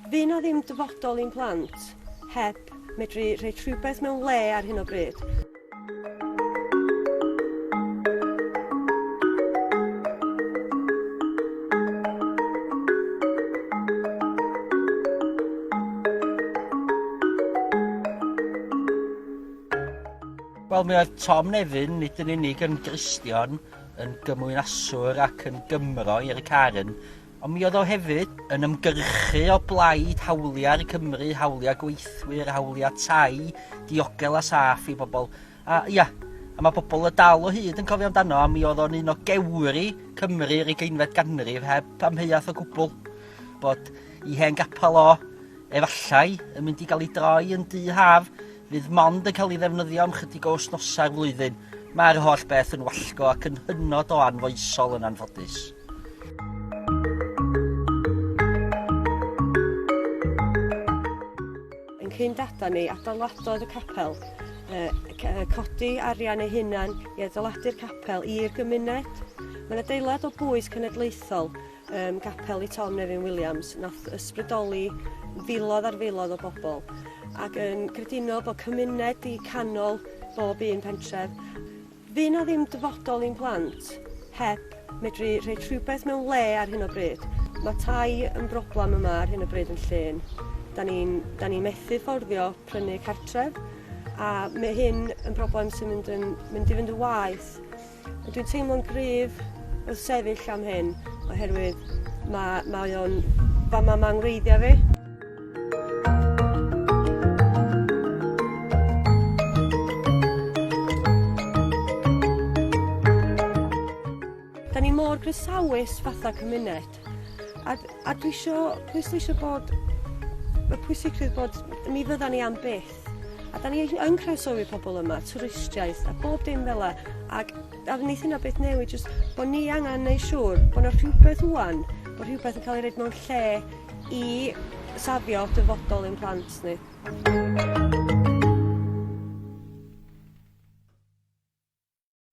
Fy na ddim dyfodol i'n plant heb medru rhoi rhywbeth mewn le ar hyn o bryd. Wel, mi oedd Tom Nefyn nid yn unig yn Gristion, yn gymwynaswr ac yn Gymro i'r Caren, ond mi oedd o hefyd yn ymgyrchu o blaid hawliau i Cymru, hawliau gweithwyr, hawliau tai, diogel a saff i bobl. A mae bobl y dal o hyd yn cofio amdano, a mi oedd o'n un o gewri Cymru i'r 20fed ganrif heb amheuaeth o gwbl. Bod i hen gapel o efallai yn mynd i gael ei droi yn dy haf, fydd mond yn cael ei ddefnyddio am chydig o wsnosa'r flwyddyn. Mae'r holl beth yn wallgo ac yn hynod o anfoesol yn anffodus. Yn cyn-dada ni adeiladodd y capel, codi arian eu hunan i adeiladu'r capel i'r gymuned. Mae'n adeilad o bwys cenedlaethol, capel i Tom Nefyn Williams, nath ysbrydoli filodd ar filodd o bobl, ac yn cytuno bod cymuned i canol bob un pentref. Fy na ddim dyfodol i'n plant heb medru rhoi rhywbeth mewn le ar hyn o bryd. Mae tai yn broblem yma ar hyn o bryd yn Llŷn. Da ni methu fforddio prynu cartref, a mae hyn yn broblem sy'n mynd i fynd yn waeth. Dwi'n teimlo'n gryf wrth sefyll am hyn, oherwydd mae o'n fama ma'n wreiddio fi. Da ni mor grisawus fatha cymuned, a dwi isio bod y pwysigrwydd bod mi fyddan ni am byth, a da ni yn croesawu pobl yma, twristiaeth a bob dim fel yna, ac wneith hynna beth newid, jyst bod ni angen neud siŵr bod yna rhywbeth wwan, bod rhywbeth yn cael ei roid mewn lle i safio dyfodol ein plant ni.